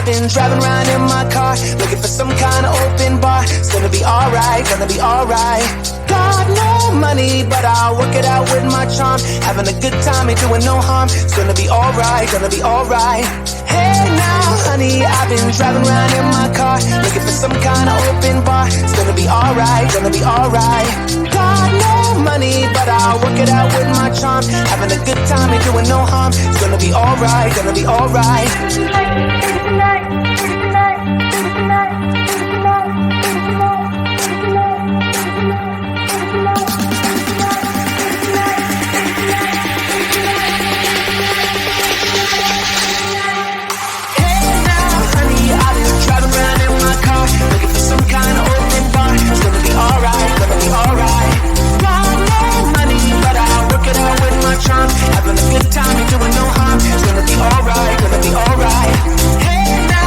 I've been driving around in my car, looking for some kind of open bar. It's gonna be alright, gonna be alright. Got no money, but I'll work it out with my charm. Having a good time, ain't doing no harm. It's gonna be alright, gonna be alright. Hey now, honey, I've been driving around in my car, looking for some kind of open bar. It's gonna be alright, gonna be alright. Got no money, but I'll work it out with my charm. Having a good time, ain't doing no harm. It's gonna be alright, gonna be alright. Some kind of open bar. It's gonna be alright, gonna be alright. Got no money, but I'll work it out with my charm. Having a good time, ain't doing no harm. It's gonna be alright, gonna be alright. Hey now.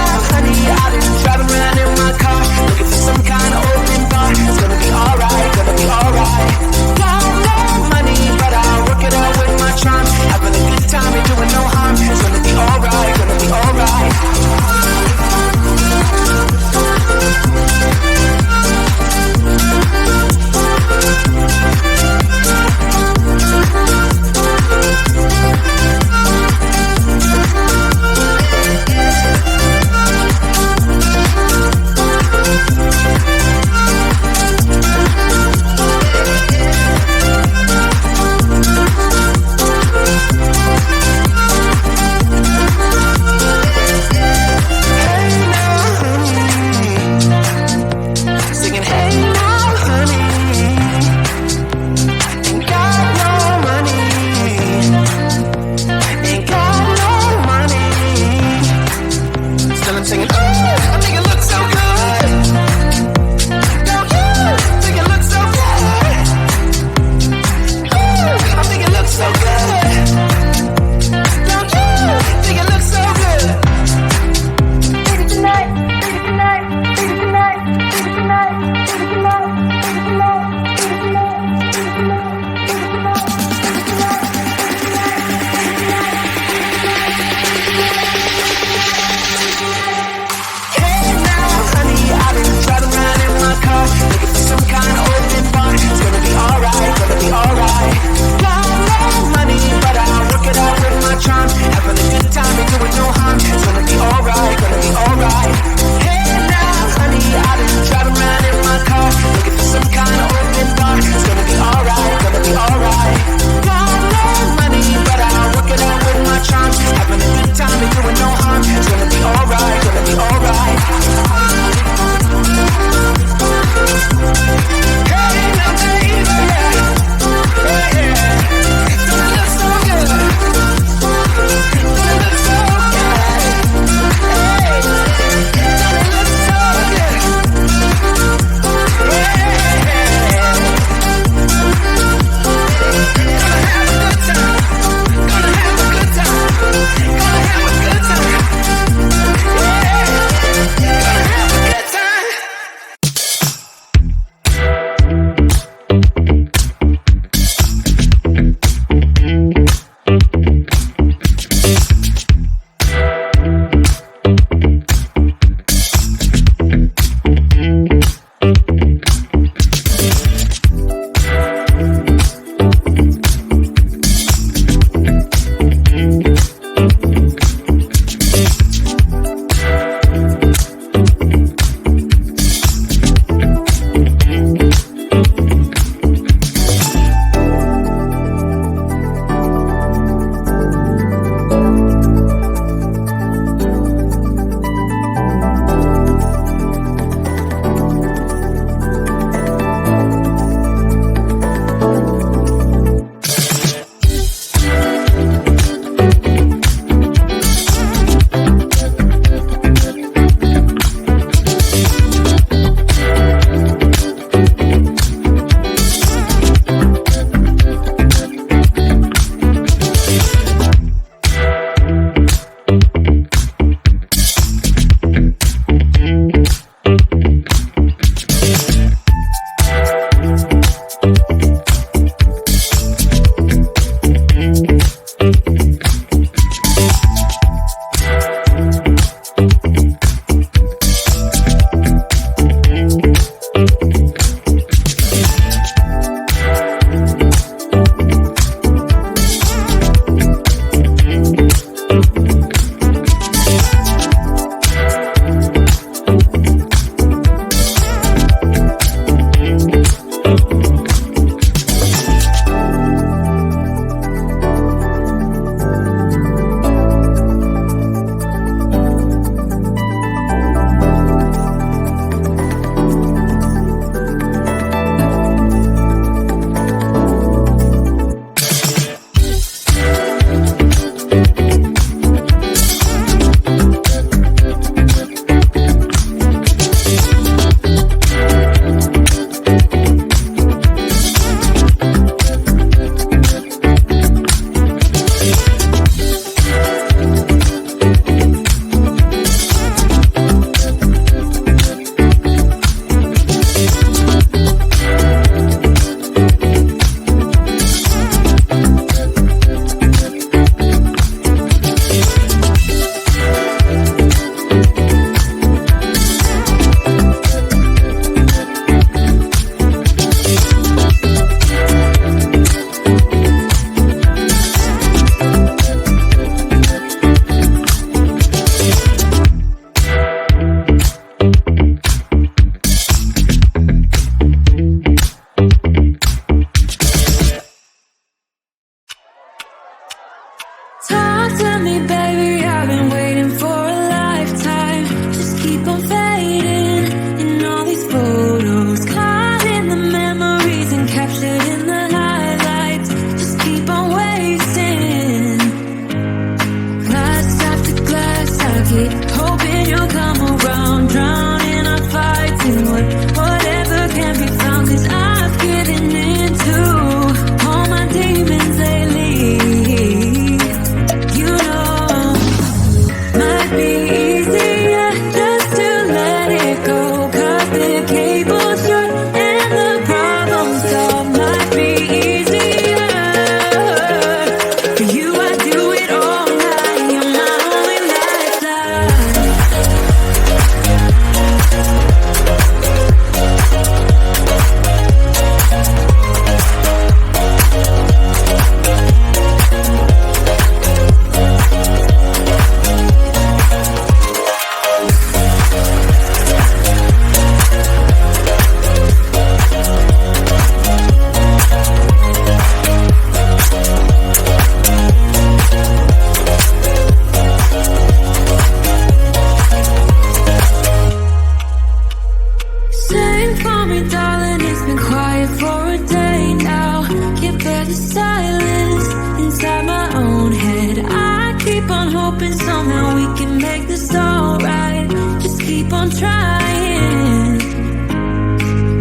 tell me, darling, it's been quiet for a day now. Can't bear the silence inside my own head. I keep on hoping somehow we can make this alright. Just keep on trying.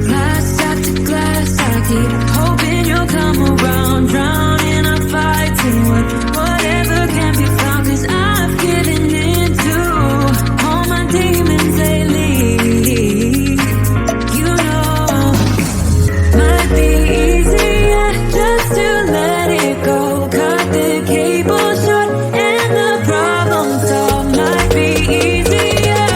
Glass after glass, I keep hoping you'll come around. Drowning, I'm fighting with whatever can be found. Cause I've given in to all my demons lately. You know, might be easier just to let it go. Cut the cable short and the problem solved. Might be easier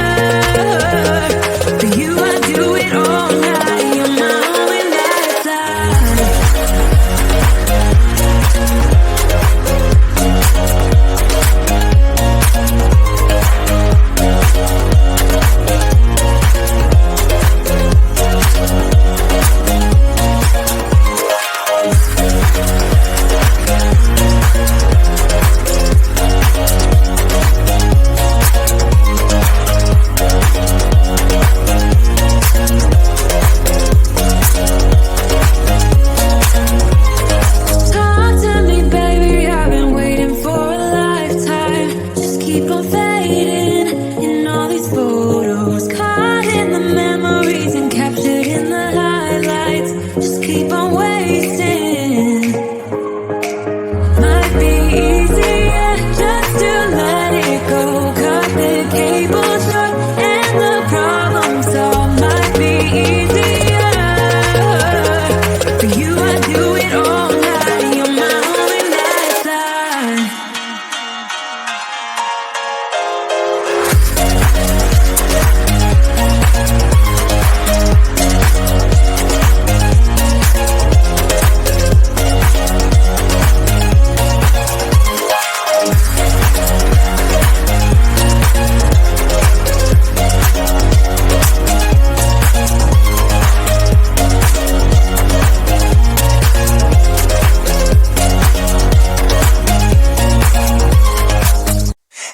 for you. I do it all night. You're my only lifeline. Talk to me, baby, I've been waiting for a lifetime. Just keep on fading in all these photos. Caught in the memories and captured in the highlights. Just keep on wasting. Might be easier just to let it go. Cut the cable short and the problem solved. Might be easier for you. I do it all night. You're my only lifeline.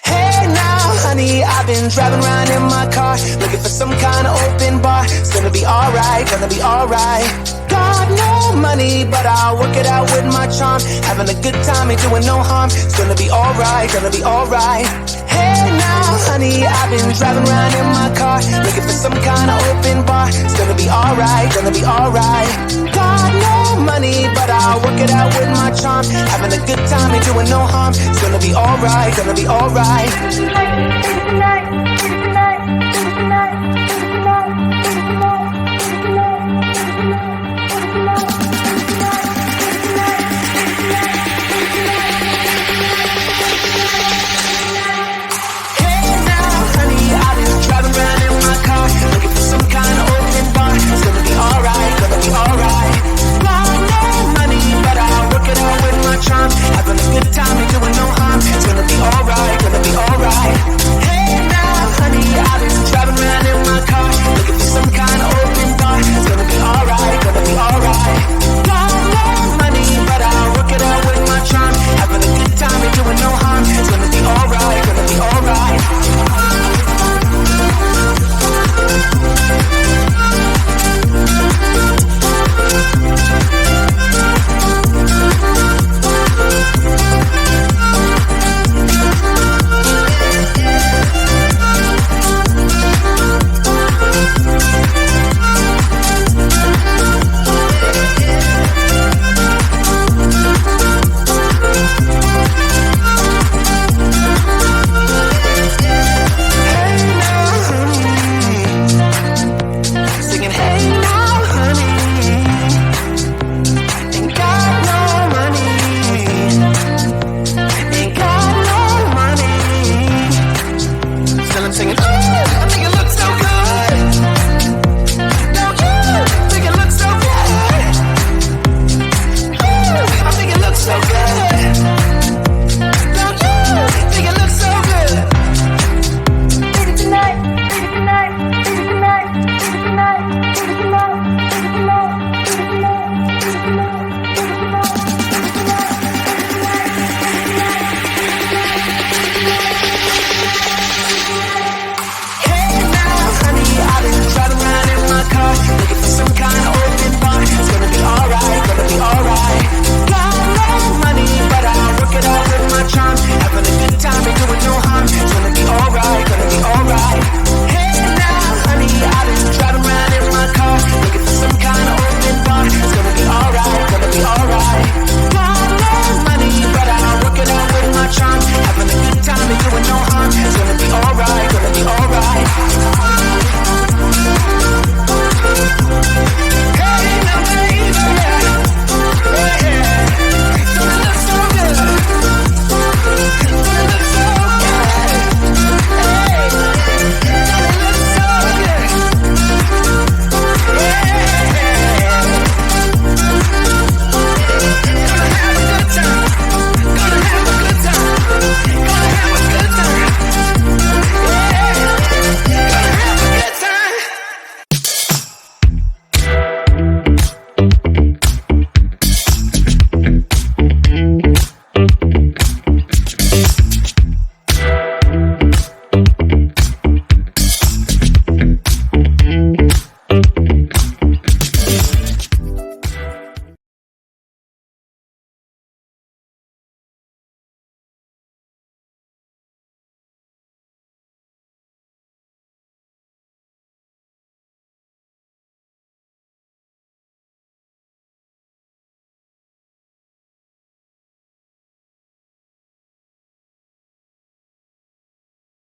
Hey now, honey, I've been driving around in my car, looking for some kind of open bar. It's gonna be alright, gonna be alright. Got no money, but I'll work it out with my charm. Having a good time, ain't doing no harm. It's gonna be alright, gonna be alright. Hey now, honey, I've been driving around in my car, looking for some kind of open bar. It's gonna be alright, gonna be alright. Got no money, but I'll work it out with my charm. Having a good time, ain't doing no harm. It's gonna be alright, gonna be alright. Tonight, tonight, tonight, tonight.